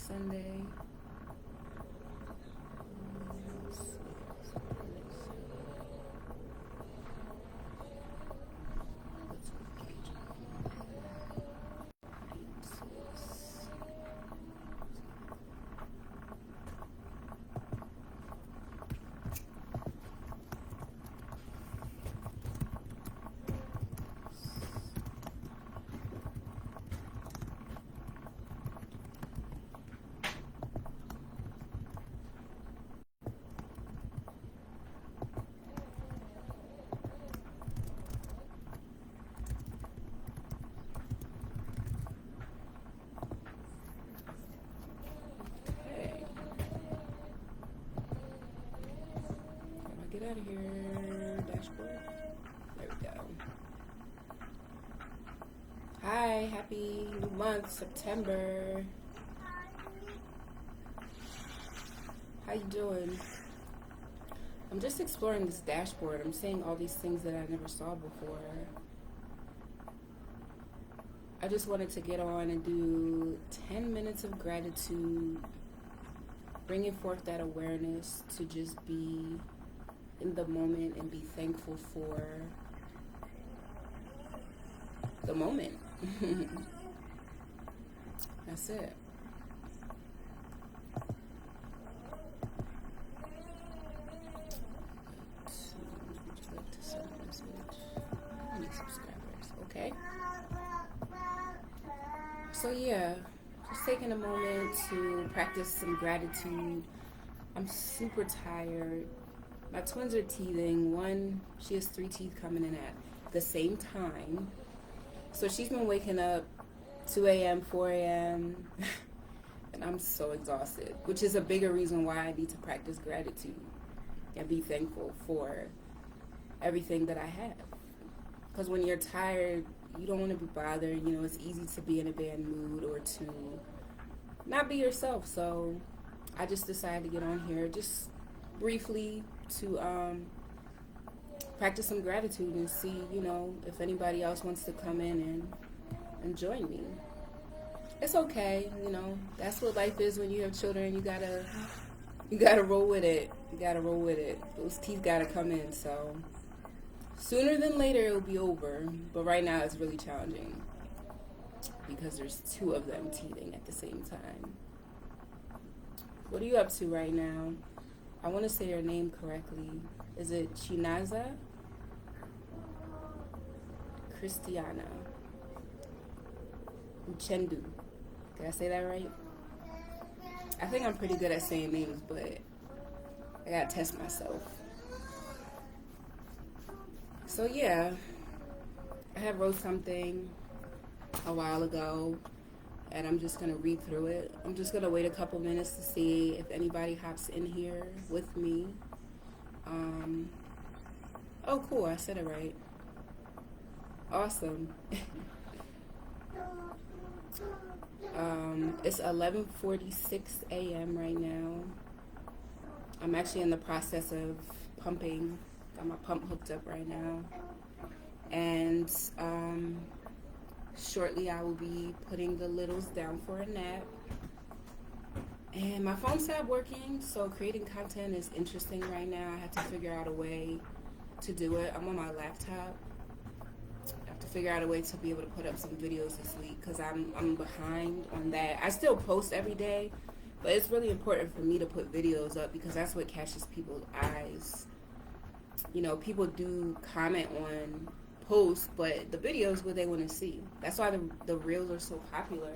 Sunday. Get out of here, dashboard. There we go. Hi, happy new month, September. How you doing? I'm just exploring this dashboard. I'm seeing all these things that I never saw before. I just wanted to get on and do 10 minutes of gratitude, bringing forth that awareness to just be in the moment and be thankful for the moment. That's it. How many subscribers? Okay. So yeah, just taking a moment to practice some gratitude. I'm super tired. My twins are teething. One, she has 3 teeth coming in at the same time. So she's been waking up 2 a.m., 4 a.m., and I'm so exhausted, which is a bigger reason why I need to practice gratitude and be thankful for everything that I have. Because when you're tired, you don't want to be bothered. You know, it's easy to be in a bad mood or to not be yourself. So I just decided to get on here just briefly to practice some gratitude and see, you know, if anybody else wants to come in and join me. It's okay, you know, that's what life is when you have children. You gotta roll with it. You gotta roll with it. Those teeth gotta come in. So sooner than later it'll be over, but right now it's really challenging because there's 2 of them teething at the same time. What are you up to right now? I want to say your name correctly. Is it Chinaza? Christiana. Chendu. Did I say that right? I think I'm pretty good at saying names, but I gotta test myself. So yeah, I had wrote something a while ago, and I'm just going to read through it. I'm just going to wait a couple minutes to see if anybody hops in here with me. Oh, cool. I said it right. Awesome. It's 11:46 a.m. right now. I'm actually in the process of pumping. Got my pump hooked up right now. And shortly I will be putting the littles down for a nap. And my phone stopped working, so creating content is interesting right now. I have to figure out a way to do it. I'm on my laptop. I have to figure out a way to be able to put up some videos this week because I'm behind on that. I still post every day, but it's really important for me to put videos up because that's what catches people's eyes. You know, people do comment on posts, but the videos what they want to see. That's why the reels are so popular,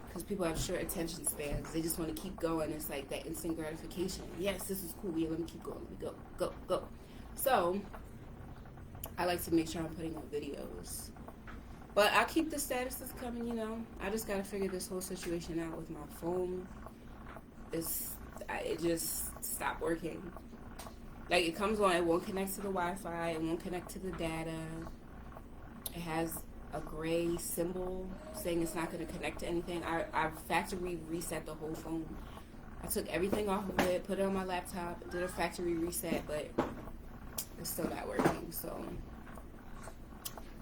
because people have short attention spans. They just want to keep going. It's like that instant gratification. Yes, this is cool. Yeah, let me keep going. Let me go. So I like to make sure I'm putting on videos, but I'll keep the statuses coming. You know, I just gotta figure this whole situation out with my phone. It just stopped working. Like, it comes on, it won't connect to the Wi-Fi, it won't connect to the data. It has a gray symbol saying it's not going to connect to anything. I factory reset the whole phone. I took everything off of it, put it on my laptop, did a factory reset, but it's still not working. So,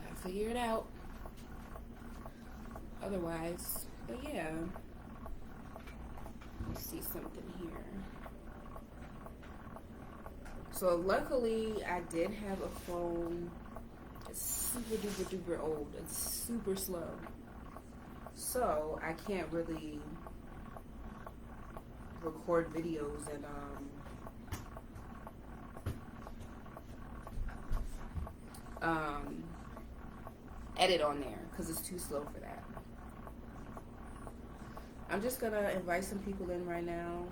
gotta figure it out. Otherwise, but yeah. Let me see something here. So luckily, I did have a phone. It's super duper duper old. It's super slow. So I can't really record videos and edit on there because it's too slow for that. I'm just gonna invite some people in right now.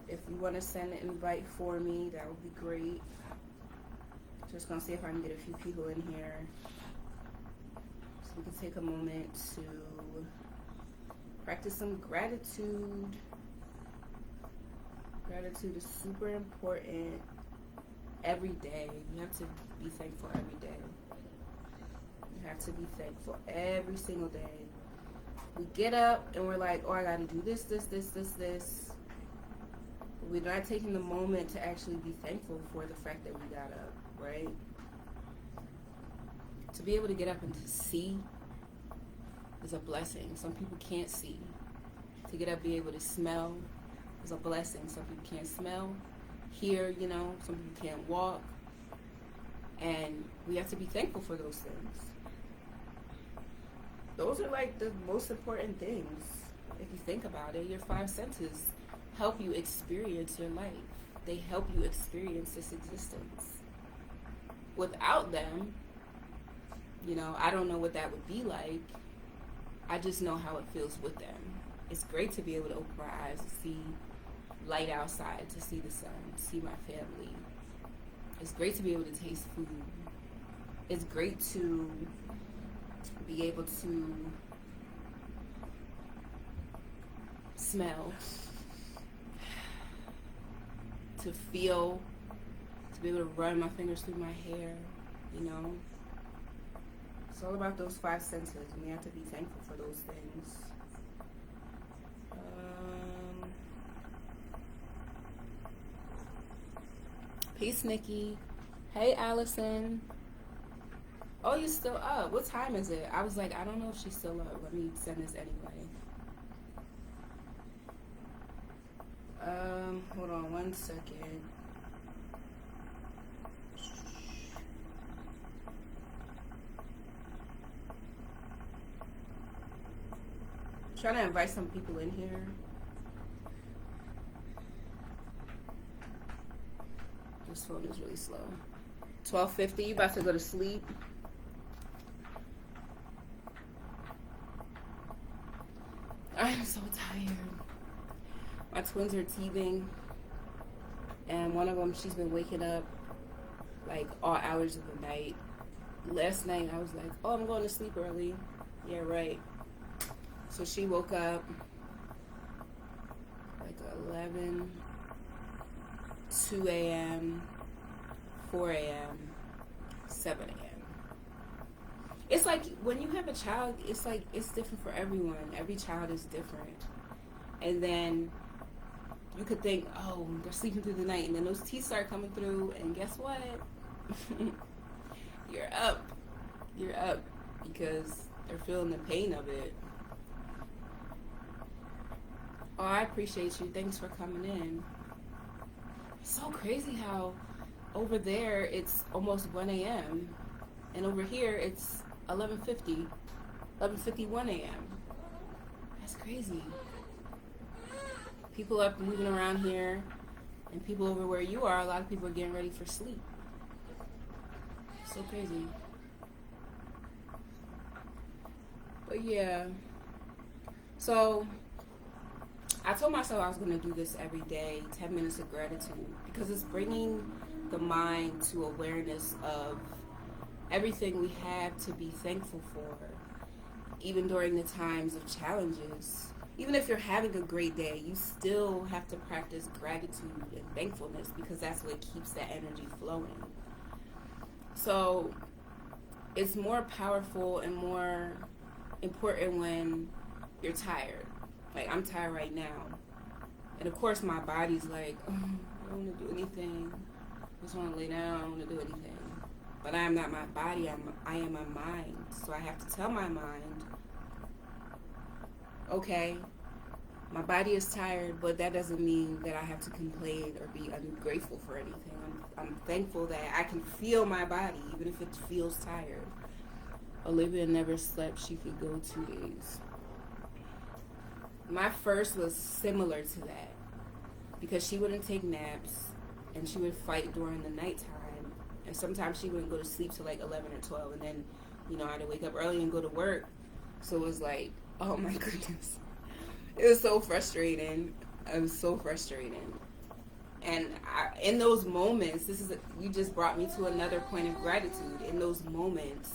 If you want to send an invite for me, that would be great. Just gonna see if I can get a few people in here so we can take a moment to practice some gratitude. Gratitude is super important every day. You have to be thankful every day. You have to be thankful every single day. We get up and we're like, oh, I gotta do this. We're not taking the moment to actually be thankful for the fact that we got up, right? To be able to get up and to see is a blessing. Some people can't see. To get up, be able to smell is a blessing. Some people can't smell, hear, some people can't walk. And we have to be thankful for those things. Those are like the most important things. If you think about it, your 5 senses help you experience your life. They help you experience this existence. Without them, I don't know what that would be like. I just know how it feels with them. It's great to be able to open my eyes to see light outside, to see the sun, to see my family. It's great to be able to taste food. It's great to be able to smell, to feel, to be able to run my fingers through my hair, It's all about those 5 senses, and we have to be thankful for those things. Peace, Nikki. Hey, Allison. Oh, you're still up. What time is it? I was like, I don't know if she's still up. Let me send this anyway. Hold on 1 second. Trying to invite some people in here. This phone is really slow. 12:50. You about to go to sleep? I'm so tired. My twins are teething, and one of them, she's been waking up like all hours of the night. Last night I was like, oh, I'm going to sleep early. Yeah, right. So she woke up like 11, 2 a.m., 4 a.m., 7 a.m. It's like when you have a child, it's like it's different for everyone. Every child is different. And then you could think, oh, they're sleeping through the night, and then those teeth start coming through, and guess what? You're up. You're up because they're feeling the pain of it. Oh, I appreciate you. Thanks for coming in. It's so crazy how over there it's almost 1 a.m. and over here it's 11:50, 11:51 a.m. That's crazy. People up moving around here, and people over where you are, a lot of people are getting ready for sleep. So crazy. But yeah. So I told myself I was going to do this every day, 10 minutes of gratitude, because it's bringing the mind to awareness of everything we have to be thankful for, even during the times of challenges. Even if you're having a great day, you still have to practice gratitude and thankfulness because that's what keeps that energy flowing. So it's more powerful and more important when you're tired. Like, I'm tired right now. And of course my body's like, oh, I don't want to do anything. I just want to lay down. I don't want to do anything. But I am not my body. I am my mind. So I have to tell my mind, okay, my body is tired, but that doesn't mean that I have to complain or be ungrateful for anything. I'm thankful that I can feel my body, even if it feels tired. Olivia never slept. She could go 2 days. My first was similar to that because she wouldn't take naps and she would fight during the nighttime. And sometimes she wouldn't go to sleep till like 11 or 12. And then, I had to wake up early and go to work. So it was like, oh my goodness. It was so frustrating. It was so frustrating. And in those moments, you just brought me to another point of gratitude. In those moments,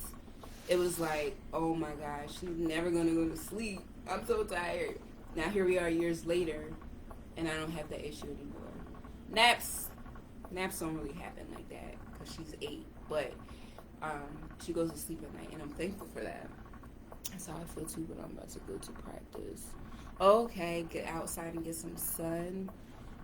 it was like, oh my gosh, she's never going to go to sleep. I'm so tired. Now here we are years later, and I don't have that issue anymore. Naps don't really happen like that because she's 8. But she goes to sleep at night, and I'm thankful for that. That's how I feel too, but I'm about to go to practice. Okay, get outside and get some sun.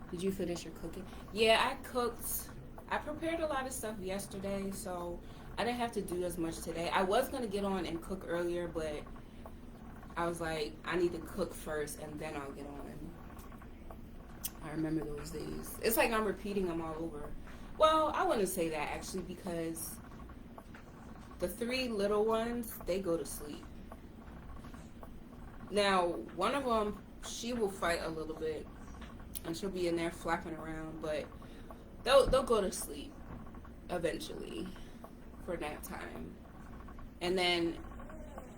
Did you finish your cooking? Yeah, I cooked. I prepared a lot of stuff yesterday, so I didn't have to do as much today. I was going to get on and cook earlier, but I was like, I need to cook first, and then I'll get on. I remember those days. It's like I'm repeating them all over. Well, I wouldn't say that, actually, because the 3 little ones, they go to sleep. Now, one of them, she will fight a little bit, and she'll be in there flapping around, but they'll go to sleep eventually for nap time. And then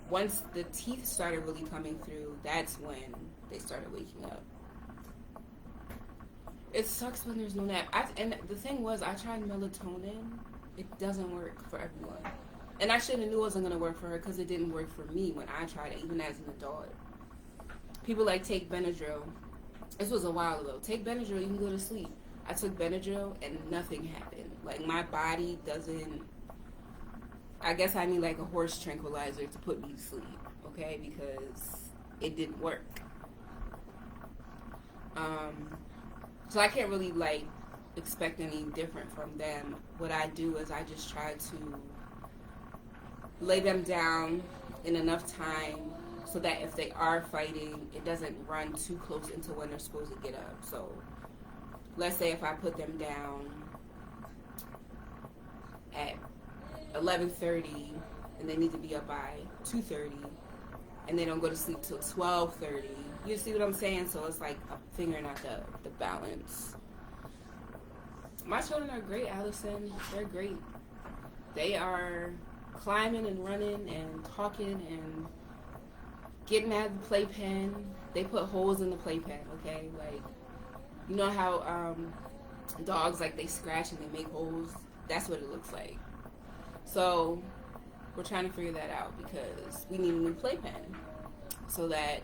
once the teeth started really coming through, that's when they started waking up. It sucks when there's no nap. And the thing was, I tried melatonin. It doesn't work for everyone. And I should have knew it wasn't going to work for her because it didn't work for me when I tried it, even as an adult. People take Benadryl. This was a while ago. Take Benadryl, you can go to sleep. I took Benadryl and nothing happened. Like, my body doesn't... I guess I need a horse tranquilizer to put me to sleep, okay? Because it didn't work. So I can't really, expect any different from them. What I do is I just try to lay them down in enough time so that if they are fighting, it doesn't run too close into when they're supposed to get up. So let's say if I put them down at 11:30 and they need to be up by 2:30 and they don't go to sleep till 12:30. You see what I'm saying? So it's like I'm figuring out the balance. My children are great, Allison. They're great. They are climbing and running and talking and getting out of the playpen. They put holes in the playpen, okay? You know how dogs, they scratch and they make holes? That's what it looks like. So we're trying to figure that out because we need a new playpen so that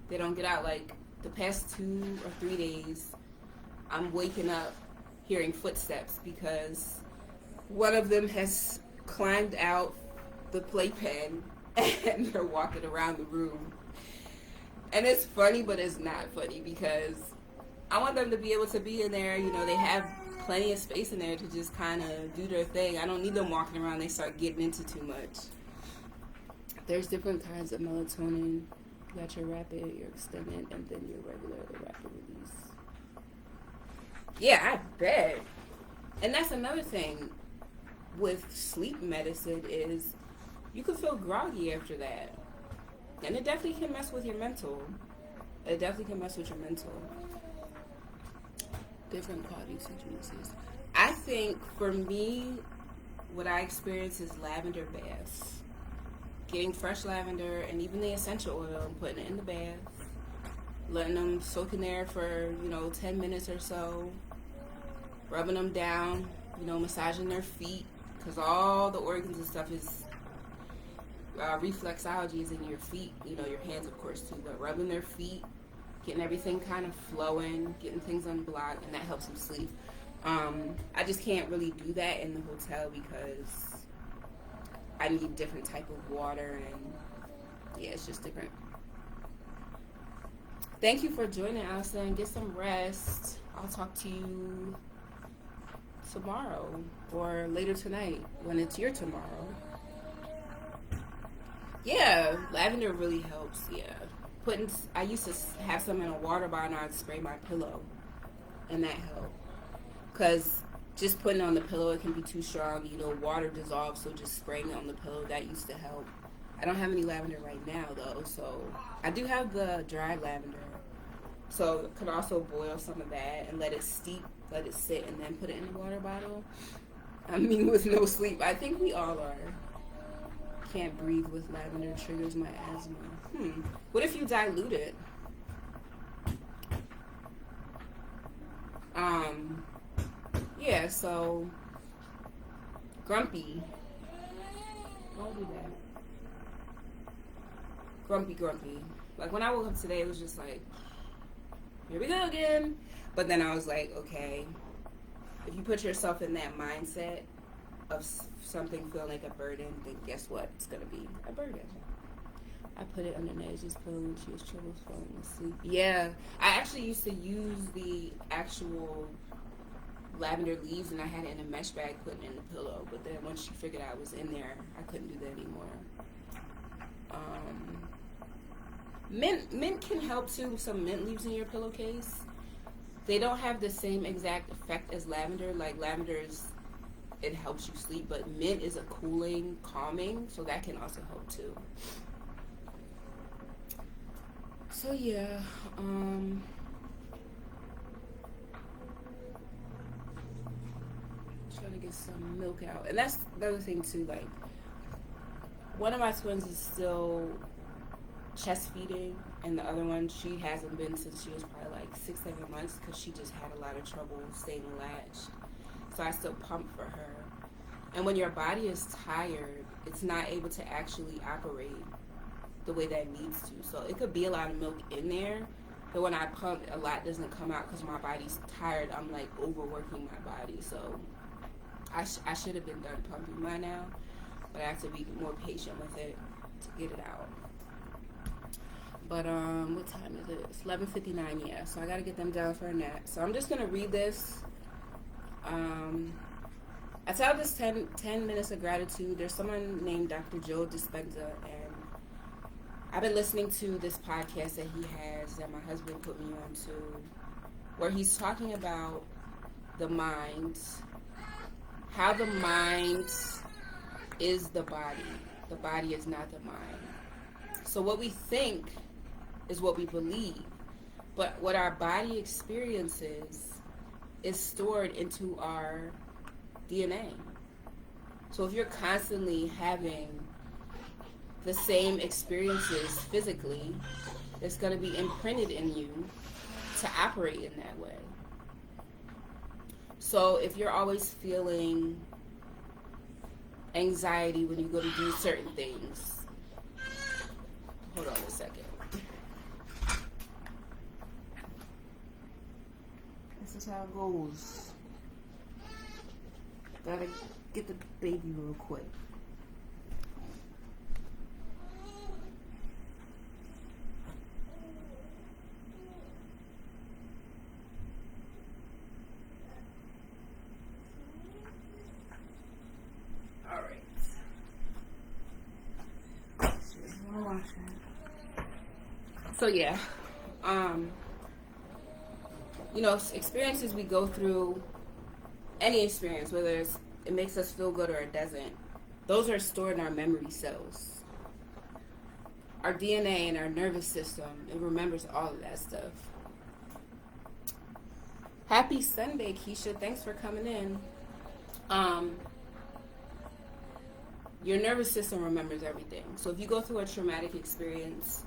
they don't get out. The past 2 or 3 days, I'm waking up hearing footsteps because one of them has climbed out the playpen and they're walking around the room. And it's funny, but it's not funny because I want them to be able to be in there. They have plenty of space in there to just kind of do their thing. I don't need them walking around. They start getting into too much. There's different kinds of melatonin. You got your rapid, your extended, and then your regular rapid release. Yeah, I bet. And that's another thing with sleep medicine is you can feel groggy after that. And it definitely can mess with your mental. Different qualities and juices. I think for me, what I experience is lavender baths. Getting fresh lavender and even the essential oil and putting it in the bath. Letting them soak in there for, 10 minutes or so. Rubbing them down, massaging their feet. Because all the organs and stuff is, reflexology is in your feet. Your hands, of course, too. But rubbing their feet, getting everything kind of flowing, getting things unblocked, and that helps them sleep. I just can't really do that in the hotel because I need different type of water, and yeah, it's just different. Thank you for joining, Allison. Get some rest. I'll talk to you tomorrow or later tonight when it's your tomorrow. Yeah, lavender really helps. Yeah, I used to have some in a water bottle and I'd spray my pillow, and that helped. Cause just putting it on the pillow, it can be too strong. Water dissolves, so just spraying it on the pillow, that used to help. I don't have any lavender right now though, so I do have the dried lavender. So could also boil some of that and let it steep, let it sit, and then put it in a water bottle. I mean, with no sleep, I think we all are. Can't breathe with lavender, triggers my asthma. What if you dilute it? Yeah, so grumpy. Don't do that. Grumpy. Like when I woke up today, it was just like, here we go again. But then I was like, okay, if you put yourself in that mindset of something feeling like a burden, then guess what? It's going to be a burden. I put it under Najee's pillow when she was trouble falling asleep. Yeah, I actually used to use the actual lavender leaves and I had it in a mesh bag putting it in the pillow. But then once she figured out I was in there, I couldn't do that anymore. Mint can help too. Some mint leaves in your pillowcase. They don't have the same exact effect as lavender. Like it helps you sleep, but mint is a cooling, calming, so that can also help too. So yeah, trying to get some milk out, and that's the other thing too. Like, one of my twins is still chest feeding, and the other one, she hasn't been since she was probably like 6-7 months because she just had a lot of trouble staying latched. So I still pump for her. And when your body is tired, it's not able to actually operate the way that it needs to. So it could be a lot of milk in there, but when I pump, a lot doesn't come out because my body's tired. I'm like overworking my body. So I should have been done pumping by now, but I have to be more patient with it to get it out. But what time is it? It's 11:59. Yeah, so I gotta get them down for a nap. So I'm just gonna read this. I tell this 10 minutes of gratitude. There's someone named Dr. Joe Dispenza, and I've been listening to this podcast that he has that my husband put me on to, where he's talking about the mind, how the mind is the body. The body is not the mind. So what we think is what we believe, but what our body experiences is stored into our DNA. So if you're constantly having the same experiences physically, it's going to be imprinted in you to operate in that way. So if you're always feeling anxiety when you go to do certain things, hold on a second. This is how it goes. Gotta get the baby real quick. Alright. So yeah. Experiences we go through, any experience, whether it makes us feel good or it doesn't, those are stored in our memory cells. Our DNA and our nervous system, it remembers all of that stuff. Happy Sunday, Keisha. Thanks for coming in. Your nervous system remembers everything. So if you go through a traumatic experience,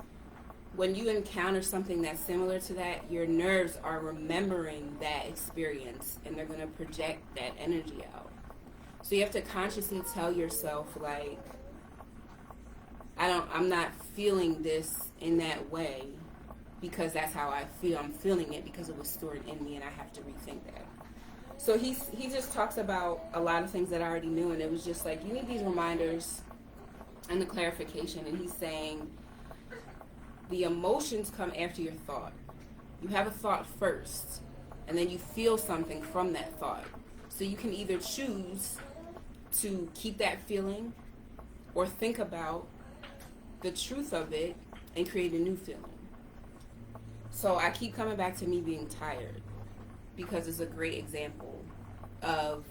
when you encounter something that's similar to that, your nerves are remembering that experience and they're going to project that energy out. So you have to consciously tell yourself, like, I'm not feeling this in that way because that's how I feel. I'm feeling it because it was stored in me and I have to rethink that. So he just talks about a lot of things that I already knew, and it was just like, you need these reminders and the clarification. And he's saying the emotions come after your thought. You have a thought first, and then you feel something from that thought. So you can either choose to keep that feeling or think about the truth of it and create a new feeling. So I keep coming back to me being tired because it's a great example of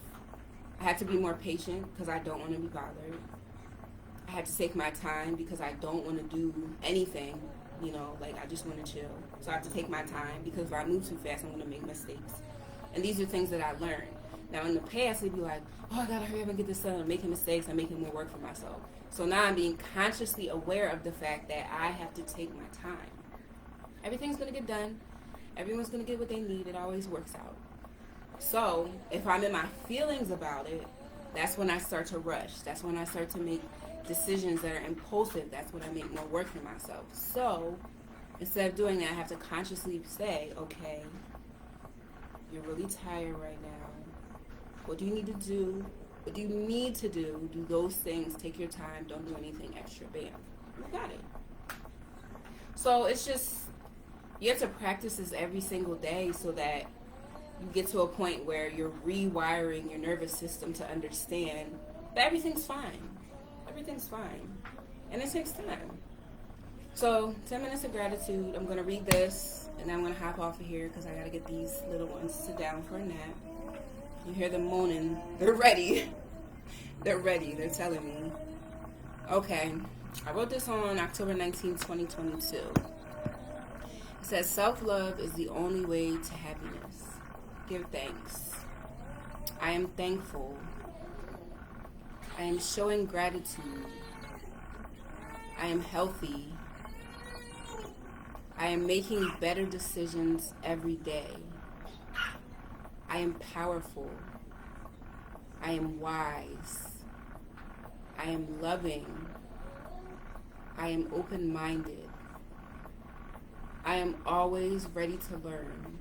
I had to be more patient because I don't want to be bothered. I had to take my time because I don't want to do anything, like I just want to chill. So I have to take my time because if I move too fast, I'm going to make mistakes. And these are things that I learned. Now in the past, it'd be like, oh, I got to hurry up and get this done. I'm making mistakes. I'm making more work for myself. So now I'm being consciously aware of the fact that I have to take my time. Everything's going to get done. Everyone's going to get what they need. It always works out. So if I'm in my feelings about it, that's when I start to rush. That's when I start to make decisions that are impulsive. That's when I make more work for myself. So instead of doing that, I have to consciously say, okay, you're really tired right now. What do you need to do? What do you need to do? Do those things. Take your time. Don't do anything extra. Bam. You got it. So it's just, you have to practice this every single day so that you get to a point where you're rewiring your nervous system to understand that everything's fine. Everything's fine. And it takes time. So 10 minutes of gratitude. I'm going to read this and then I'm going to hop off of here because I got to get these little ones to sit down for a nap. You hear them moaning. They're ready. They're ready. They're telling me. Okay. I wrote this on October 19, 2022. It says, self-love is the only way to happiness. Give thanks. I am thankful. I am showing gratitude. I am healthy. I am making better decisions every day. I am powerful. I am wise. I am loving. I am open-minded. I am always ready to learn.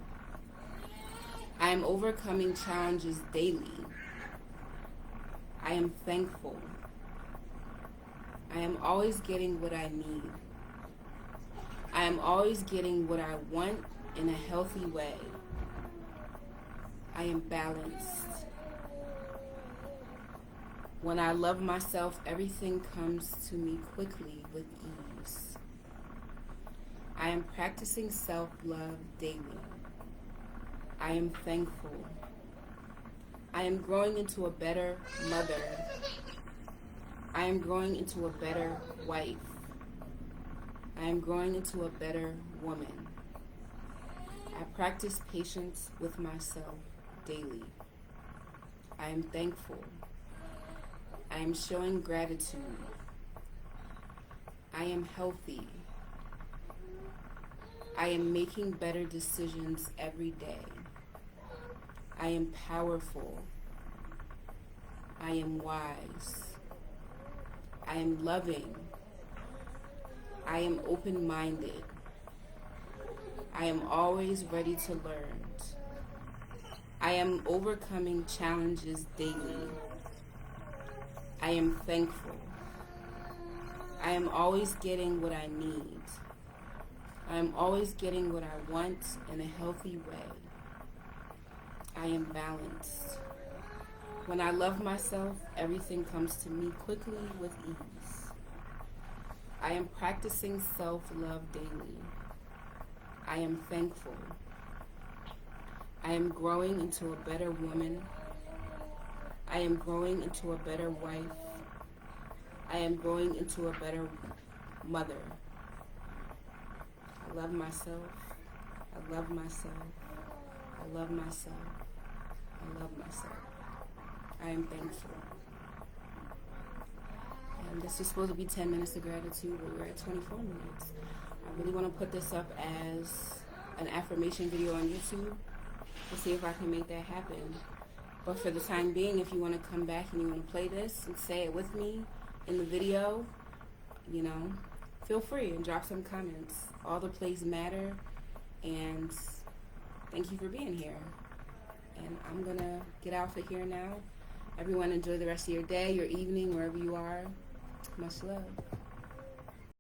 I am overcoming challenges daily. I am thankful. I am always getting what I need. I am always getting what I want in a healthy way. I am balanced. When I love myself, everything comes to me quickly with ease. I am practicing self-love daily. I am thankful. I am growing into a better mother. I am growing into a better wife. I am growing into a better woman. I practice patience with myself daily. I am thankful. I am showing gratitude. I am healthy. I am making better decisions every day. I am powerful. I am wise. I am loving. I am open-minded. I am always ready to learn. I am overcoming challenges daily. I am thankful. I am always getting what I need. I am always getting what I want in a healthy way. I am balanced. When I love myself, everything comes to me quickly with ease. I am practicing self-love daily. I am thankful. I am growing into a better woman. I am growing into a better wife. I am growing into a better mother. I love myself. I love myself. I love myself. I love myself. I am thankful. And this is supposed to be 10 minutes of gratitude, but we're at 24 minutes. I really want to put this up as an affirmation video on YouTube to see if I can make that happen. But for the time being, if you want to come back and you want to play this and say it with me in the video, feel free and drop some comments. All the plays matter, and thank you for being here. And I'm going to get out of here now. Everyone enjoy the rest of your day, your evening, wherever you are. Much love.